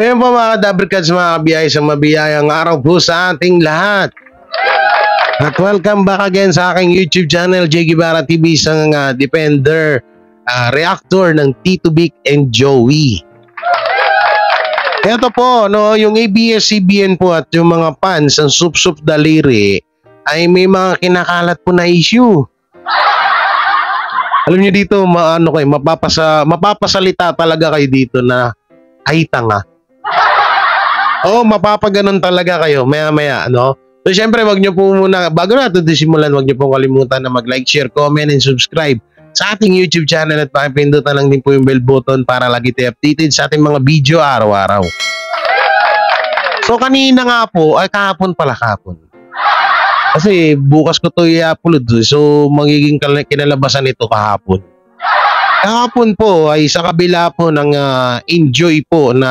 So yun po mga Dabricats, mga kabiyay, sa mabiyayang araw po sa ating lahat. At welcome back again sa aking YouTube channel, J. Guevara TV, isang Defender reactor ng Tito Vic and Joey. Ito po, no, yung ABS-CBN po at yung mga fans ng Sup-Sup Daliri ay may mga kinakalat po na issue. Alam niyo dito, mapapasalita talaga kayo dito na ay tanga. Oo, mapapaganon talaga kayo maya-maya, no? So, syempre, wag niyo po muna, bago natin simulan, wag niyo po kalimutan na mag-like, share, comment, and subscribe sa ating YouTube channel at pakipindutan lang din po yung bell button para lagi tayo updated sa ating mga video araw-araw. So, kanina nga po, ay kahapon pala kahapon. Kasi bukas ko to i-upload, so magiging kinalabasan ito kahapon. Kahapon po ay sa kabila po ng enjoy po na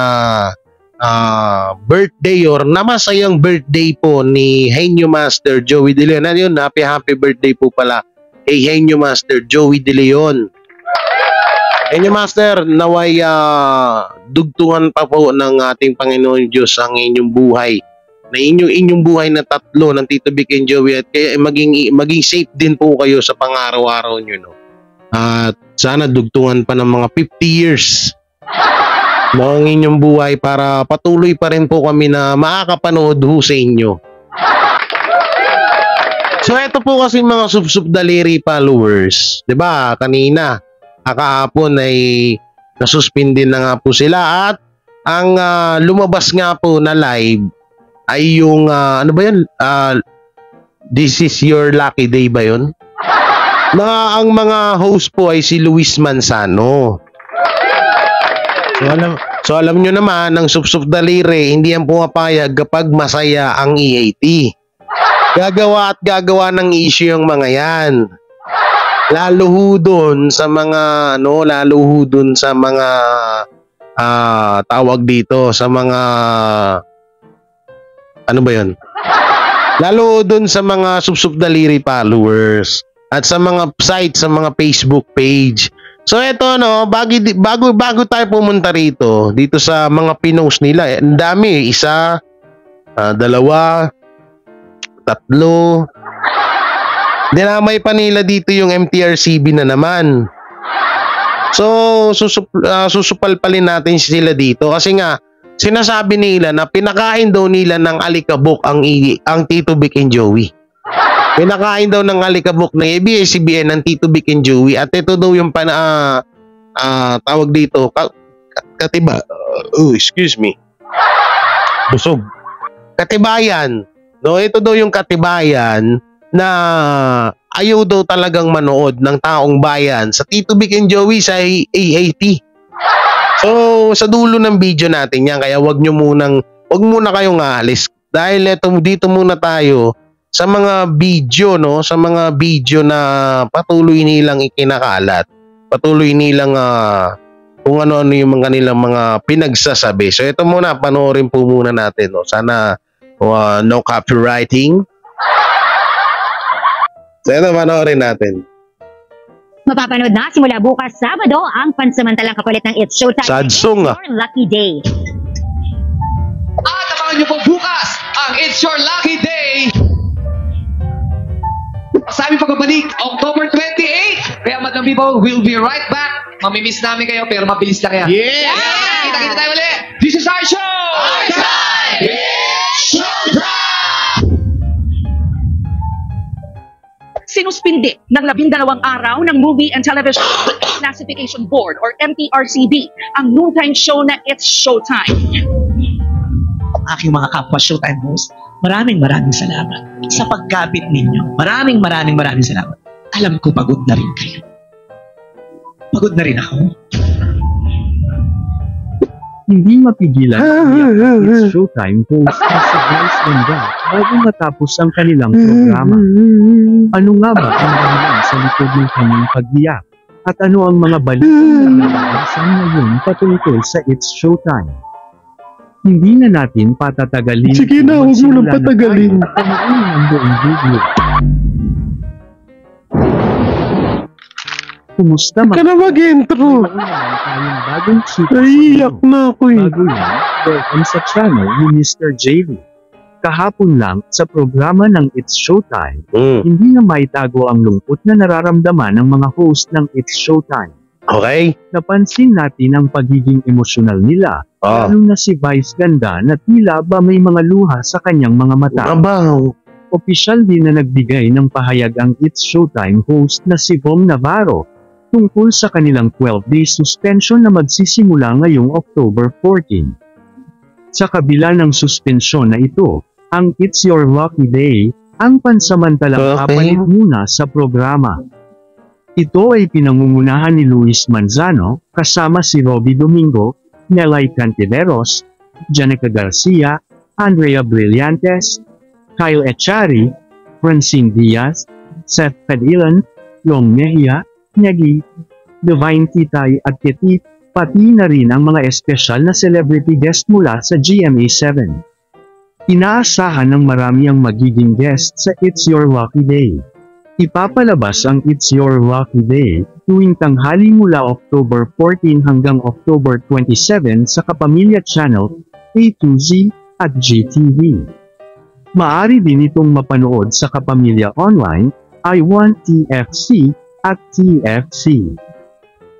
birthday or namasayang birthday po ni Henyo Master Joey De Leon. Ano yun? Happy birthday po pala kay Henyo Master Joey De Leon. Henyo Master, naway dugtungan pa po ng ating Panginoon Diyos ang inyong buhay. Na inyong buhay na tatlo ng Tito Vic and Joey, at kaya maging safe din po kayo sa pang-araw-araw nyo, no? At sana dugtungan pa ng mga 50 years ng inyong buhay para patuloy pa rin po kami na makakapanood ho sa inyo. So ito po kasi mga Sup-Sup Daliri followers, 'di ba? Kanina, kahapon ay nasuspindi na nga po sila at ang lumabas nga po na live ay yung ano ba 'yan? This is your lucky day ba 'yon? Na ang mga host po ay si Luis Manzano. So alam nyo naman, ang Sup-Sup Daliri, hindi yan pumapayag kapag masaya ang EAT. Gagawa at gagawa ng issue yung mga yan. Lalo ho dun sa mga, tawag dito, sa mga, ano ba yun? Lalo dun sa mga Sup-Sup Daliri followers at sa mga sites, sa mga Facebook page. So eto, no, bago tayo pumunta dito sa mga pinost nila, ang dami, isa, dalawa, tatlo. Dinamay pa nila dito yung MTRCB na naman. So susupalpalin natin sila dito kasi nga sinasabi nila na pinakain daw nila ng alikabok ang Tito Vic and Joey. Pinakain daw ng alikabok ng ABS-CBN ng Tito Vic and Joey, at ito daw yung tawag dito, katiba, excuse me, busog, katibayan, no? Ito daw yung katibayan na ayaw daw talagang manood ng taong bayan sa Tito Vic and Joey sa AAT. So sa dulo ng video natin yan, kaya wag muna kayong aalis dahil dito muna tayo sa mga video, no, sa mga video na patuloy nilang ikinakalat, patuloy nilang kung ano-ano yung mga kanilang mga pinagsasabi. So ito muna, panoorin po muna natin, no. Sana no copywriting. So ito, panoorin natin. Mapapanood na simula bukas Sabado ang pansamantalang kapalit ng It's Showtime. Sadsong, It's Your Lucky Day. At abangan nyo po bukas ang It's Your Lucky Day sa aming pagbabalik, October 28. Kaya Madam People, we'll be right back. Mamimiss namin kayo, pero mabilis lang yan. Yeah! Kita-kita tayo ulit. This is our show! Our time! It's showtime! Sinuspindi ng 12 araw ng Movie and Television Classification Board or MTRCB ang noontime show na It's Showtime. Aking mga kapwa Showtime host, maraming salamat sa pagkapit ninyo. Maraming salamat. Alam ko pagod na rin kayo. Pagod na rin ako. Hindi mapigilan ang It's Showtime host na si Vice Ganda bago matapos ang kanilang programa. Ano nga ba ang dahilan sa likod ng kanyang pag-iyak? At ano ang mga balitang nalalaman ngayon patungkol sa It's Showtime? Hindi na natin patatagalin. Sige na, huwag mo lang patagalin. Panoorin ang buong video. Kumusta Huwag ka na mag-intro. Mayroon naman tayong bagong super Naiiyak na ako eh. bago yan, welcome sa channel ni Mr. JV. Kahapon lang, sa programa ng It's Showtime, hindi na maitago ang lungkot na nararamdaman ng mga host ng It's Showtime. Okay? Napansin natin ang pagiging emosyonal nila, lalo na si Vice Ganda na tila ba may mga luha sa kanyang mga mata. Abaw. Opisyal din na nagbigay ng pahayag ang It's Showtime host na si Vom Navarro tungkol sa kanilang 12-day suspension na magsisimula ngayong October 14. Sa kabila ng suspensyon na ito, ang It's Your Lucky Day, ang pansamantalang kapalit muna sa programa. Ito ay pinangungunahan ni Luis Manzano, kasama si Robby Domingo, Nelay Cantiveros, Janica Garcia, Andrea Brillantes, Kyle Echari, Francine Diaz, Seth Padilan, Long Mejia, Negi, Divine Titay at Petit, pati na rin ang mga espesyal na celebrity guest mula sa GMA7. Inaasahan ng marami ang magiging guest sa It's Your Lucky Day. Ipapalabas ang It's Your Lucky Day tuwing tanghali mula October 14 hanggang October 27 sa Kapamilya Channel, A2Z, at GTV. Maaari din itong mapanood sa Kapamilya Online, I1 TFC, at TFC.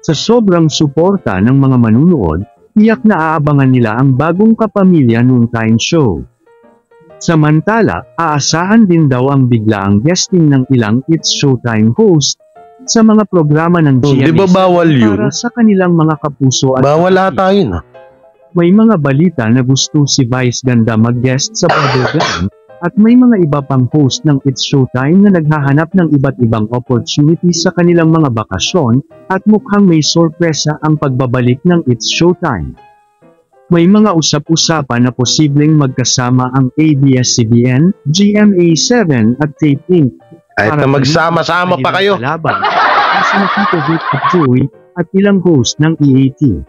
Sa sobrang suporta ng mga manunood, tiyak na aabangan nila ang bagong Kapamilya Noontime Show. Samantala, aasahan din daw ang biglaang guesting ng ilang It's Showtime host sa mga programa ng GMA7 di ba bawal yun? para sa kanilang mga kapuso at Bawal ata yun ah. may mga balita na gusto si Vice Ganda mag-guest sa program at may mga iba pang host ng It's Showtime na naghahanap ng iba't ibang opportunities sa kanilang mga bakasyon at mukhang may sorpresa ang pagbabalik ng It's Showtime. May mga usap-usapan na posibleng magkasama ang ABS-CBN, GMA7 at Tape Inc. Kahit na magsama-sama pa kayo. Kalaban, si Tito Vic at Joey at ilang host ng EAT.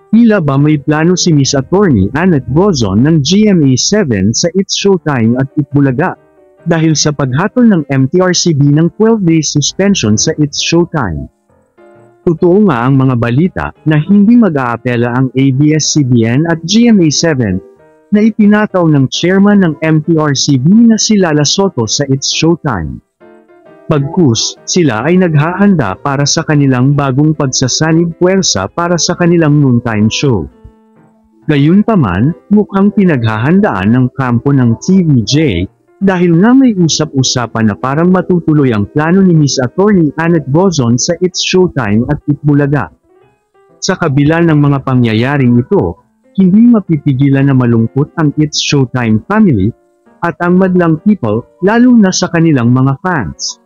Tila ba may plano si Miss Attorney Annette Gozon ng GMA7 sa It's Showtime at Itbulaga dahil sa paghatol ng MTRCB ng 12-day suspension sa It's Showtime. Totoo nga ang mga balita na hindi mag-aapela ang ABS-CBN at GMA7 na ipinataw ng chairman ng MTRCB na si Lala Soto sa It's Showtime. Bagkus, sila ay naghahanda para sa kanilang bagong pagsasanib puwersa para sa kanilang noontime show. Gayunpaman, mukhang pinaghahandaan ng kampo ng TVJ dahil nga may usap-usapan na parang matutuloy ang plano ni Miss Attorney Annette Gozon sa It's Showtime at Itbulaga. Sa kabila ng mga pangyayaring ito, hindi mapipigilan na malungkot ang It's Showtime family at ang madlang people, lalo na sa kanilang mga fans.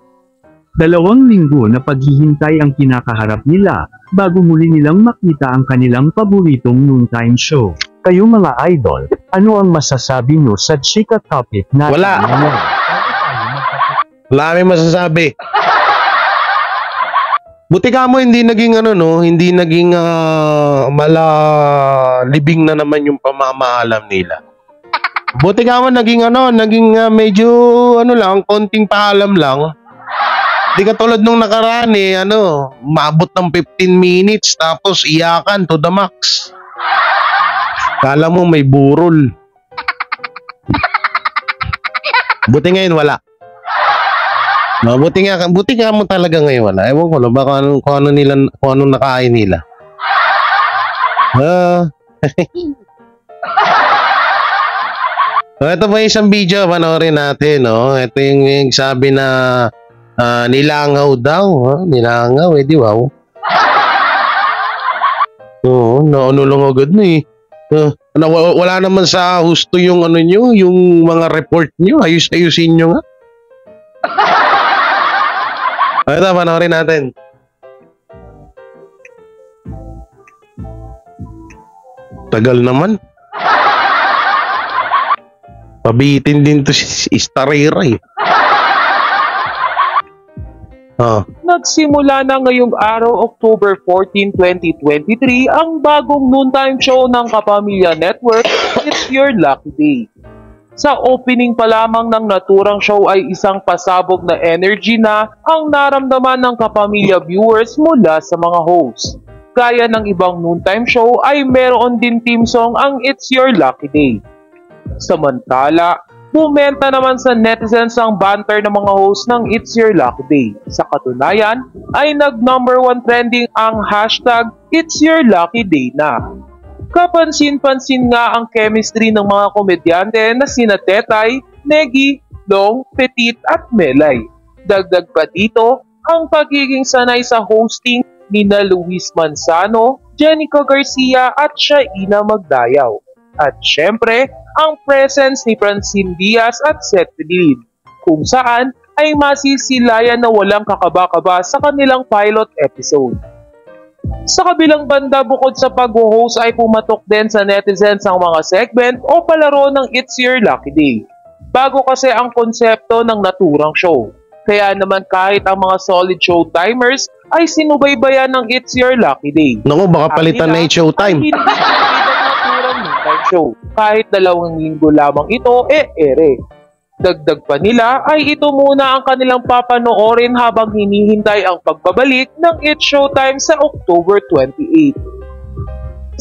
2 linggo na paghihintay ang kinakaharap nila bago muli nilang makita ang kanilang paboritong noontime show. Kayo mga idol, ano ang masasabi nyo sa chika topic natin? Wala. Wala kami masasabi. Buti ka mo hindi naging hindi naging malalibing na naman yung pamamaalam nila. Buti ka mo naging medyo lang, konting paalam lang. Di ka tulad nung nakaraan maabot ng 15 minutes tapos iyakan to the max. Kala mo may burol. Buti ngayon wala. No, buti nga mo talaga ngayon wala. Ewan ko lang baka kung ano nakain nila. So, ito pa isang video, panoorin natin, no? Ito yung sabi na nilangaw daw, nilangaw, di wow. Oo, naano lang agad na eh. Wala naman sa husto yung nyo, yung mga report nyo, ayusin nyo nga. Ito, panoorin natin. Tagal naman. Pabitin din to si Starera eh. Nagsimula na ngayong araw, October 14, 2023, ang bagong noontime show ng Kapamilya Network, It's Your Lucky Day. Sa opening pa lamang ng naturang show ay isang pasabog na energy na ang naramdaman ng kapamilya viewers mula sa mga hosts. Gaya ng ibang noontime show ay meron din theme song ang It's Your Lucky Day. Samantala, bumenta naman sa netizens ang banter ng mga host ng It's Your Lucky Day. Sa katunayan, ay nag-number 1 trending ang hashtag It's Your Lucky Day na. Kapansin-pansin nga ang chemistry ng mga komedyante na sina Tetay, Negi, Long, Petit at Melay. Dagdag pa dito ang pagiging sanay sa hosting nina Luis Manzano, Jenica Garcia at Shaina Magdayaw. At syempre, ang presence ni Francine Diaz at Seth Pilid, kung saan ay masisilayan na walang kakaba-kaba sa kanilang pilot episode. Sa kabilang banda, bukod sa pag-host ay pumatok din sa netizens ang mga segment o palaro ng It's Your Lucky Day. Bago kasi ang konsepto ng naturang show. Kaya naman kahit ang mga solid showtimers ay sinubaybayan ng It's Your Lucky Day. Naku, baka palitan na yung showtime. Ay hindi ang naturang noontime show. Kahit 2 linggo lamang ito, ere. Dagdag pa nila ay ito muna ang kanilang papanoorin habang hinihintay ang pagbabalik ng It's Showtime sa October 28.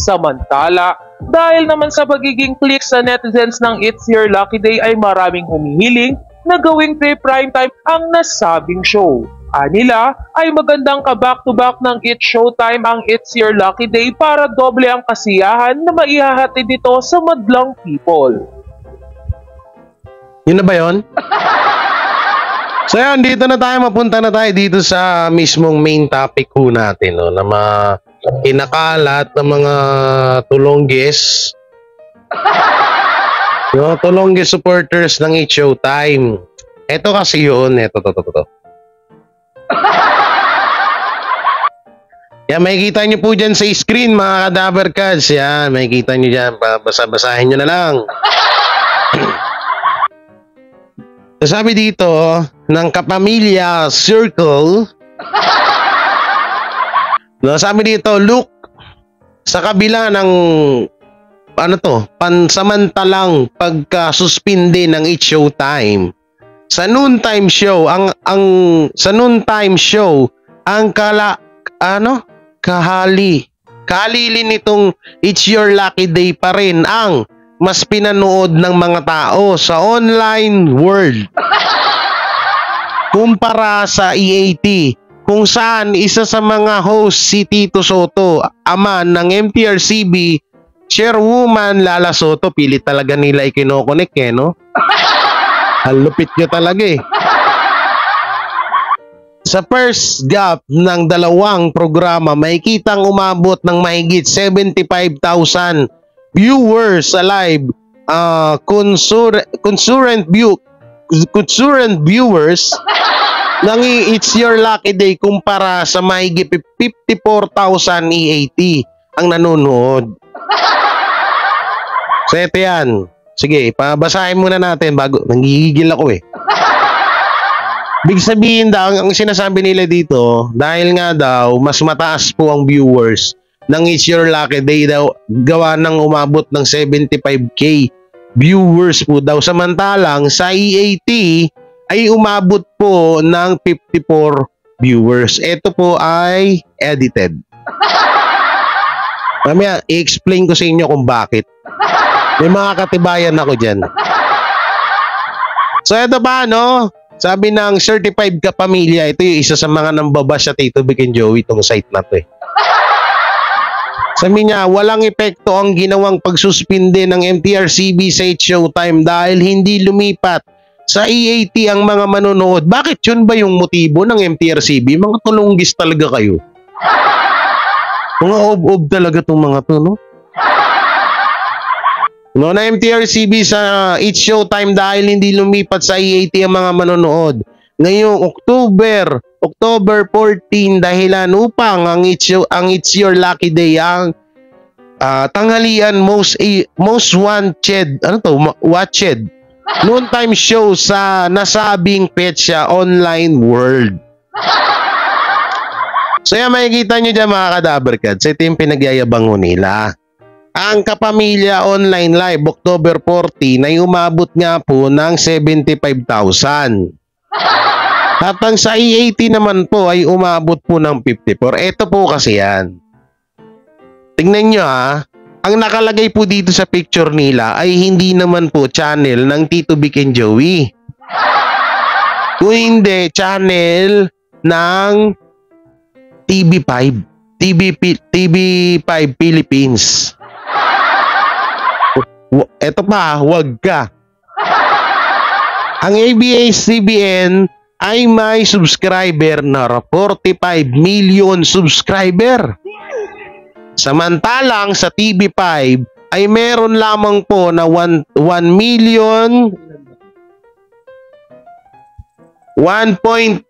Samantala, dahil naman sa pagiging click sa netizens ng It's Your Lucky Day ay maraming humihiling na gawing pre-primetime ang nasabing show. Anila ay magandang ka-back-to-back ng It's Showtime ang It's Your Lucky Day para doble ang kasiyahan na maihahatid dito sa madlang people. Yun na ba yun? So yan, dito na tayo, mapunta na tayo dito sa mismong main topic ko natin, no, na kinakalat ng mga tulongges. Yung tulongges supporters ng It's Showtime. Ito kasi yun, ito. Yan, makikita nyo po dyan sa screen, mga Kadaver Cards. Yan, makikita nyo dyan, basa-basahin nyo na lang. Sabi dito ng Kapamilya Circle, no, sabi dito, look, sa kabila ng pansamantalang pagkasuspinde ng It's Showtime, sa noontime show, ang kahalili nitong It's Your Lucky Day pa rin ang mas pinanood ng mga tao sa online world kumpara sa EAT, kung saan isa sa mga host si Tito Soto, ama ng MTRCB, chairwoman Lala Soto. Pilit talaga nila ikinokonek no? Ang lupit nyo talaga Sa first gap ng 2 programa, makikitang umabot ng mahigit 75,000 viewers sa live, concurrent viewers ng It's Your Lucky Day kumpara sa mahigit 54,000 EAT ang nanonood. So ito yan. Sige, pabasahin muna natin bago, nanggigigil ako Big sabihin daw, ang sinasabi nila dito, dahil nga daw, mas mataas po ang viewers ng It's Your Lucky Day daw, gawa ng umabot ng 75k viewers po daw. Samantalang sa EAT ay umabot po ng 54 viewers. Ito po ay edited. Mamaya, i-explain ko sa inyo kung bakit. May mga katibayan ako dyan. So ito pa, no? Sabi ng Certified Kapamilya, ito yung isa sa mga nambabash sa Tito Vic and Joey itong site na to Sabi niya, walang epekto ang ginawang pagsuspinde ng MTRCB sa It's Showtime dahil hindi lumipat sa EAT ang mga manonood. Bakit yun ba yung motibo ng MTRCB? Mga tulunggis talaga kayo. Mga ob-ob talaga itong mga to, no? No, na MTRCB sa It's Showtime dahil hindi lumipat sa EAT ang mga manonood. Ngayong October 14 dahilan upang ang It's Your Lucky Day ang tanghalian most watched noontime show sa nasabing petsa online world. So yan, makikita nyo dyan mga Kadaver Cards, ito yung pinagyayabang nila. ang Kapamilya Online Live October 14 ay umabot nga po ng 75,000. At ang sa E80 naman po ay umabot po ng 54. Ito po kasi yan. Tingnan nyo ha. Ang nakalagay po dito sa picture nila ay hindi naman po channel ng Tito Vic and Joey. Kung hindi, channel ng TV5. TV5 Philippines. Eto pa, wag ka. Ang ABS-CBN ay may subscriber na 45 million subscriber. Samantalang sa TV5 ay meron lamang po na 1 million 1.3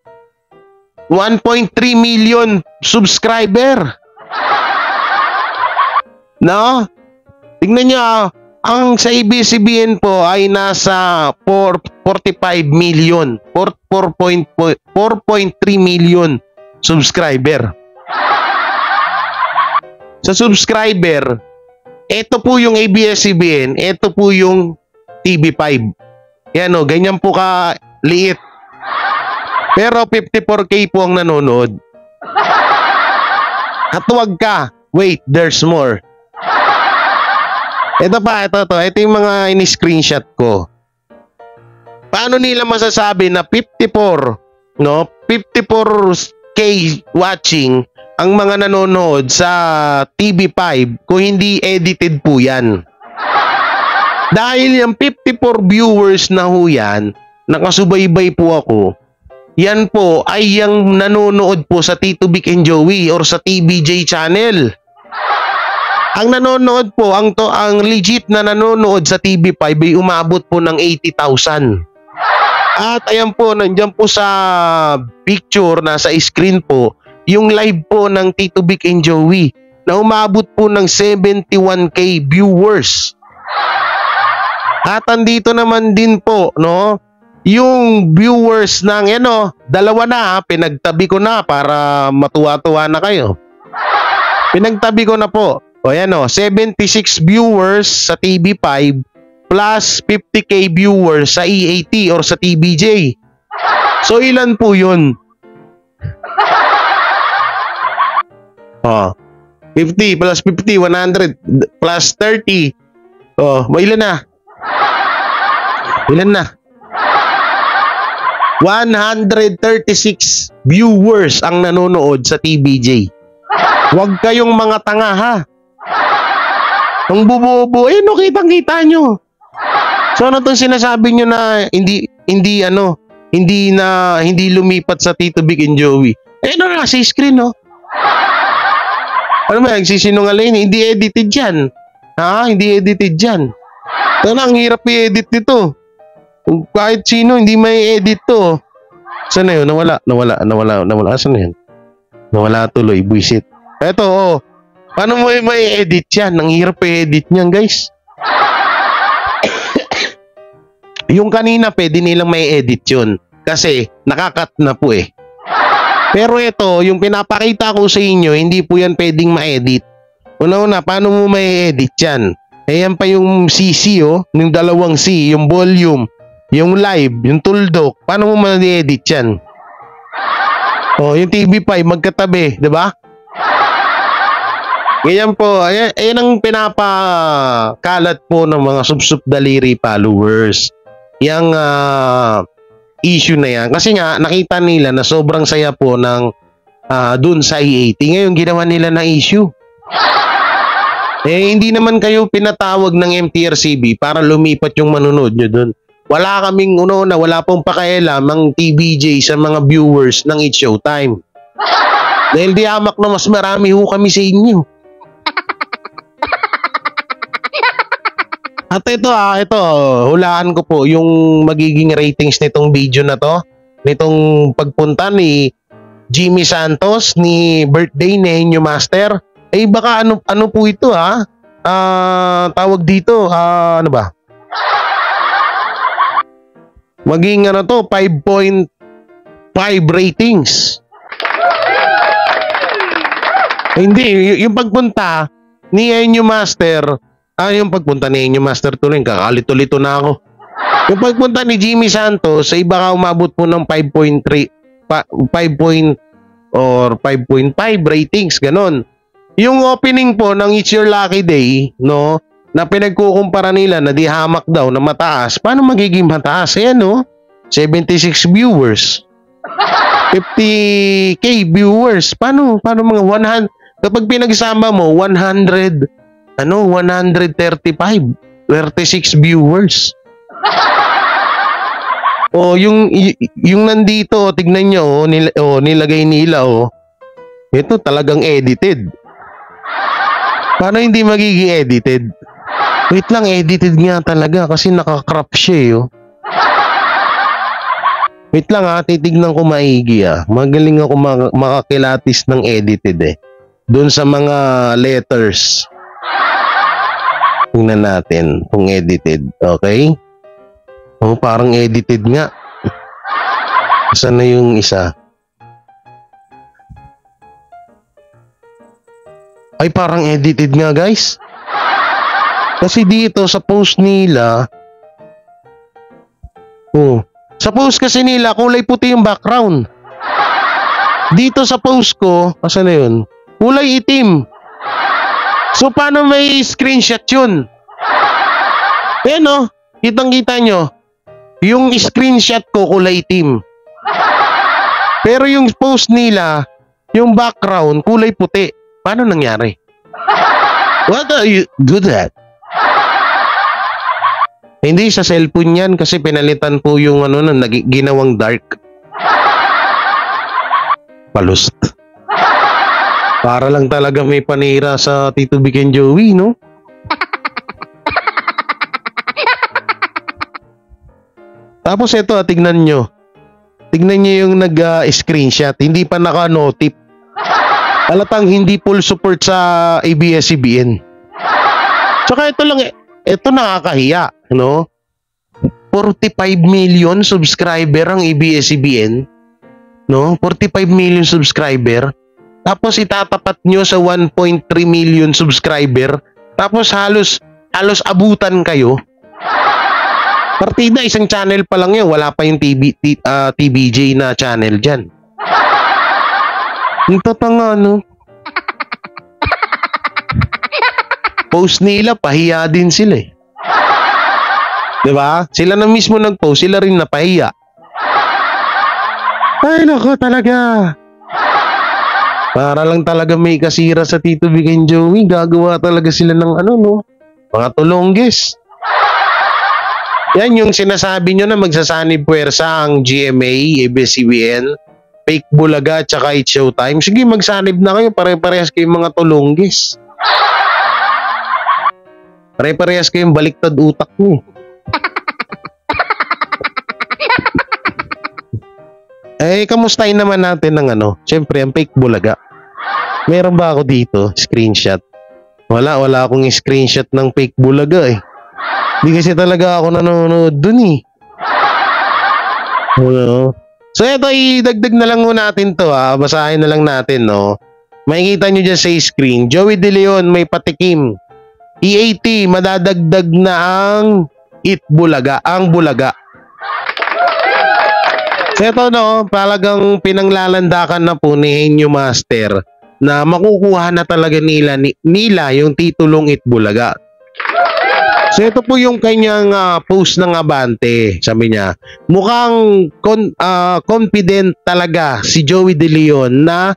million subscriber. No? Tingnan nyo, ang sa ABS-CBN po ay nasa 45 million, 4.3 million subscriber. Sa subscriber, ito po yung ABS-CBN, ito po yung TV5. Yan o, ganyan po ka liit. Pero 54K po ang nanonood. At huwag ka, wait, there's more. Ito yung mga in-screenshot ko. Paano nila masasabi na 54, no? 54K watching ang mga nanonood sa TV5 kung hindi edited po yan. Dahil yung 54 viewers na ho yan, nakasubaybay po ako, yan po ay yung nanonood po sa Tito Vic and Joey or sa TVJ channel. Ang nanonood po, ang legit na nanonood sa TV5 ay umabot po ng 80,000. At ayan po, nandiyan po sa picture, nasa screen po, yung live po ng Tito Vic and Joey na umabot po ng 71K viewers. At andito naman din po, no, yung viewers ng, dalawa na, pinagtabi ko na para matuwa-tuwa na kayo. Pinagtabi ko na po. O yan 76 viewers sa TV5 plus 50K viewers sa E80 or sa TVJ. So ilan po yun? 50 plus 50, 100 plus 30. Ilan na? Ilan na? 136 viewers ang nanonood sa TVJ. Huwag kayong mga tanga ha. Ang bubobo, kitang-kita nyo. So ano itong sinasabi nyo na hindi lumipat sa Tito Vic and Joey? Nasa screen, no? Ano ba, nagsisinungaling? Hindi edited yan. Ha? Hindi edited yan. Ang hirap i-edit nito. Kahit sino, hindi may edit to. Saan na yun? Nawala. Saan na yun? Nawala tuloy, buisit. Eto, paano mo may edit yan? Ang hirap i-edit niyan, guys. Yung kanina, pwede nilang may edit yun. Kasi, nakakat na po eh. Pero ito, yung pinapakita ko sa inyo, hindi po yan pwedeng ma-edit. Una-una, paano mo may edit yan? Yan pa yung CC, yung dalawang C, yung volume, yung live, yung tuldok. Paano mo ma-edit yan? Yung TV5, magkatabi, di ba? Ganyan po, ayan ang pinapakalat po ng mga sub-daliri followers. Yang issue na yan. Kasi nga, nakita nila na sobrang saya po ng dun sa E80. Ngayon, ginawa nila na issue. Hindi naman kayo pinatawag ng MTRCB para lumipat yung manonood nyo dun. Wala kaming wala pong pakialam ang TVJ sa mga viewers ng It's Showtime. Dahil di amak na mas marami ho kami sa inyo. At ito hulaan ko po yung magiging ratings nitong video na to. Nitong pagpunta ni Jimmy Santos, ni birthday ni Henyo Master. Baka ano po ito tawag dito, ano ba? Maging 5.5 ratings. Hindi, yung pagpunta, ni Enyo Master, yung pagpunta ni Enyo Master tuloy, kakalito-lito na ako. Yung pagpunta ni Jimmy Santos, sa iba ka umabot po ng 5.5 ratings, ganon. Yung opening po ng It's Your Lucky Day, no, na pinagkukumpara nila na di hamak daw na mataas, paano magiging mataas? Ayan, no, 76 viewers, 50k viewers, paano mga 100, kapag pinagsama mo 135, 36 viewers. O yung nandito, tignan nyo, nilagay nila, ito talagang edited. Paano hindi magiging edited? Wait lang, edited nga talaga kasi nakakrop siya, Wait lang, titignan ko maigi, Magaling ako makakilatis ng edited, doon sa mga letters. Tingnan natin kung edited, okay? Parang edited nga. Saan na yung isa? Ay, parang edited nga, guys. Kasi dito sa post nila, sa post kasi nila, kulay puti yung background. Dito sa post ko, asan na yun? Kulay itim. So, paano may screenshot yun? Ayan, kitang-kita nyo. Yung screenshot ko kulay itim. Pero yung post nila, yung background kulay puti. Paano nangyari? What are you good at? Hindi sa cellphone yan kasi pinalitan po yung ginawang dark. Palust. Para lang talaga may panira sa Tito Vic and Joey, no? Tapos ito, tignan nyo. Tignan nyo yung nag-screenshot. Hindi pa naka-notip. Halatang hindi full support sa ABS-CBN. Tsaka ito lang, ito nakakahiya, no? 45 million subscriber ang ABS-CBN, no? 45 million subscriber. Tapos itatapat nyo sa 1.3 million subscriber. Tapos halos abutan kayo. Partida, isang channel pa lang yun. Wala pa yung TBJ na channel dyan. Ito pa nga, no? Post nila, pahiya din sila, Diba? Sila na mismo nag-post, sila rin napahiya. Ay, nako talaga. Para lang talaga may kasira sa Tito Vic and Joey, gagawa talaga sila ng mga tulongges. Yan yung sinasabi nyo na magsasanib puwersa ang GMA, ABS-CBN, Fake Bulaga, tsaka It's Showtime. Sige, magsanib na kayo, pare-parehas kayong mga tulonggis. Pare-parehas kayong baliktad utak nyo. Kamustahin naman natin ng syempre ang Fake Bulaga. Meron ba ako dito, screenshot? Wala akong screenshot ng Fake Bulaga, Hindi kasi talaga ako nanonood dun, So eto, idagdag na lang natin to, basahin na lang natin, no? Makikita nyo dyan sa screen, Joey De Leon may patikim. EAT, madadagdag na ang Bulaga. So eto, no, talagang pinanglalandakan na po ni Enyo Master na makukuha na talaga nila yung titulong Bulaga. So ito po yung kanyang post ng Abante. Sabi niya, mukhang confident talaga si Joey De Leon na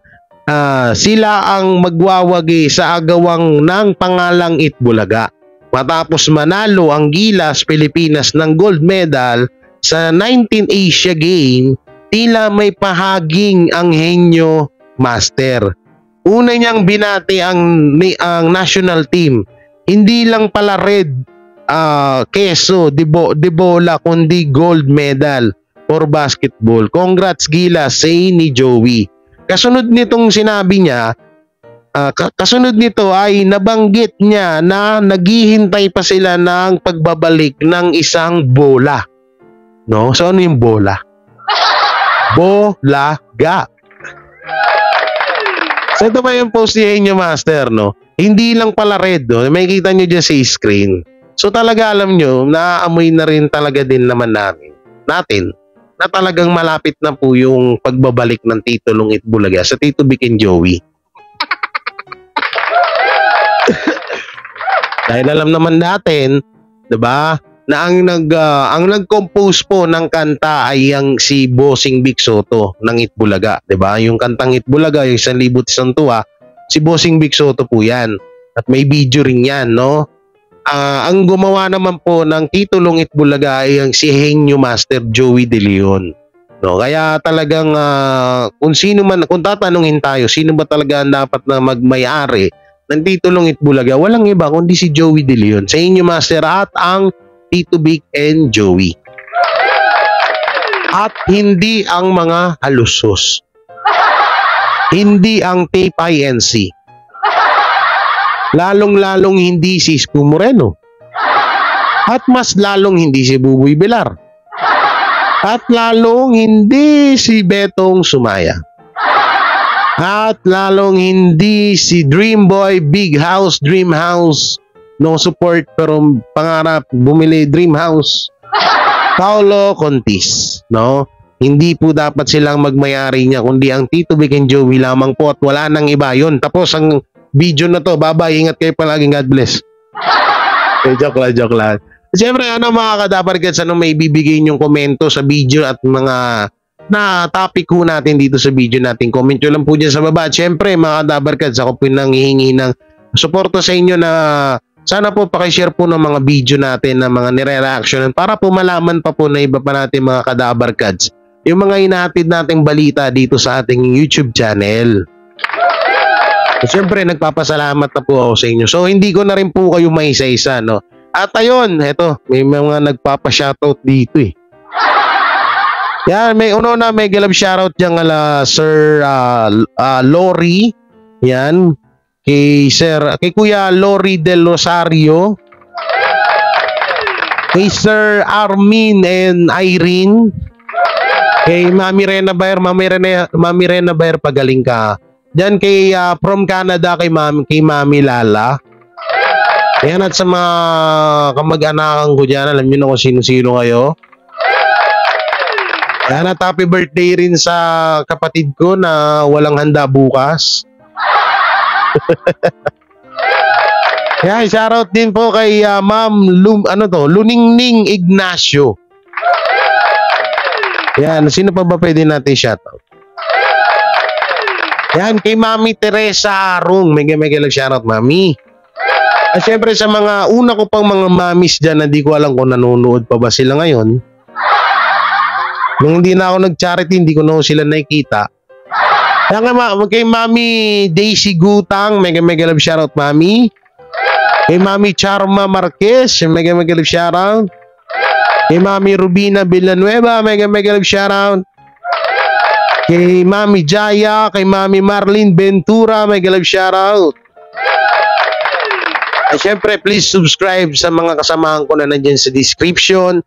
sila ang magwawagi sa agawang ng pangalang Bulaga. Matapos manalo ang Gilas Pilipinas ng gold medal sa 19 Asia Game, tila may pahaging ang Enyo Master. Una niyang binati ang national team. Hindi lang pala red keso de bola kundi gold medal for basketball. Congrats Gilas, say ni Joey. Kasunod nitong sinabi niya, kasunod nito ay nabanggit niya na naghihintay pa sila ng pagbabalik ng isang bola. No? So ano yung bola? Bolaga. So ito pa yung post ni Enyo Master, no? Hindi lang pala red, no? May kita nyo dyan sa screen. So talaga alam nyo, naaamoy na rin talaga din naman natin na talagang malapit na po yung pagbabalik ng Tito Lungit Bulaga sa Tito Vic and Joey. Dahil alam naman natin, 'di ba, na ang nag-compose po ng kanta ay ang si Bossing Vic Soto ng Itbulaga, 'di ba? Yung kantang Itbulaga, yung 1,000 Tuwa, si Bossing Vic Soto po 'yan. At may video rin 'yan, no? Ang gumawa naman po ng titulong Itbulaga ay ang si Henyo Master Joey De Leon. No, kaya talagang kung tatanungin tayo, sino ba talaga ang dapat na magmay-ari ng titulong Itbulaga? Walang iba kundi si Joey De Leon, sa Henyo Master at ang Tito Vic and Joey. At hindi ang mga halusos. Hindi ang Tape INC. Lalong-lalong hindi si Isko Moreno. At mas lalong hindi si Buboy Bilar. At lalong hindi si Betong Sumaya. At lalong hindi si Dream Boy Big House Dream House. No support pero pangarap bumili Dream House. Paolo Contis, no? Hindi po dapat silang magmayari niya kundi ang Tito Vic and Joey lamang po at wala nang iba yun. Tapos ang video na to, bye-bye, ingat kayo palaging, God bless. Joke lang. Siyempre, mga kadabarkets, may bibigay yung komento sa video at mga na topic ko natin dito sa video natin. Comment nyo lang po dyan sa baba. At siyempre, mga kadabarkets, ako po nanghihingi ng suporta sa inyo na sana po pakishare po ng mga video natin na mga nire-reaction para po malaman pa po na iba pa natin mga kadabarkets yung mga inahatid nating balita dito sa ating YouTube channel. Siyempre, nagpapasalamat na po ako sa inyo. So, hindi ko na rin po kayo maisa-isa, no? At ayun, eto, may mga nagpapa-shoutout dito eh. Yan, may galab shoutout dyan Sir Lori. Yan. Kay Kuya Lori Del Rosario. Kay Sir Armin and Irene. Kay Mami Rena Bayer, pagaling ka. Diyan kay from Canada kay Mami Lala. Ayan, at sa mga kamag-anakan ko dyan, alam nyo na kung sino-sino kayo. Ayan, at happy birthday rin sa kapatid ko na walang handa bukas. Ayan, shoutout din po kay Ma'am Luningning Ignacio. Ayan, sino pa ba pwede natin shoutout? Yan, kay Mami Teresa Arung. May shoutout, Mami. At syempre sa mga una ko pang mga mamis dyan na di ko alam kung nanonood pa ba sila ngayon. Nung hindi na ako nag-charity, hindi ko na sila nakikita. Kay Mami Daisy Gutang, may love shoutout, Mami. Kay Mami Charma Marquez, may love shoutout. Kay Mami Rubina Villanueva, may love shoutout. Kay Mami Jaya, kay Mami Marlene Ventura, may love shoutout. At syempre, please subscribe sa mga kasamahan ko na nandyan sa description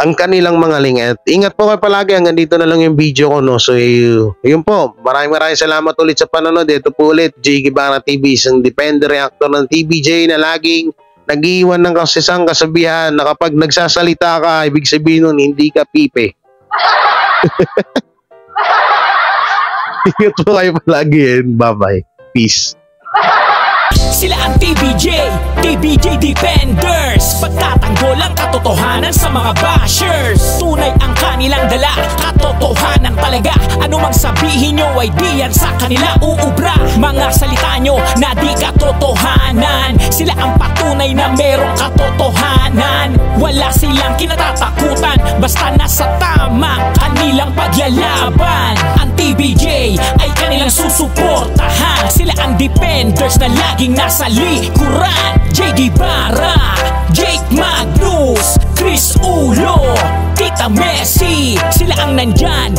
ang kanilang mga link. At ingat po kayo palagi, hanggang dito na lang yung video ko, no? So, yun po. Maraming salamat ulit sa panonood. Ito po ulit, J. Guevara TV, isang dependent reactor ng TVJ na laging nag-iwan ng kasisang kasabihan na kapag nagsasalita ka, ibig sabihin nun, hindi ka pipe. Ingat po kayo palagi. Bye-bye. Peace. Sila ang TVJ Defenders. Pagtatanggol ang katotohanan sa mga bashers. Tunay ang kanilang dala, katotohanan talaga. Ano mang sabihin nyo ay diyan sa kanila uubra. Mga salita nyo na di katotohanan. Sila ang patunay na merong katotohanan. Wala silang kinatatakutan, basta nasa tama kanilang paglalaban. Ang TVJ ay kanilang susuportahan. Sila ang defenders na laging nasa likuran. J. Guevara, Jake Magnus, Chris Ulo, Tita Messi, sila ang nandyan.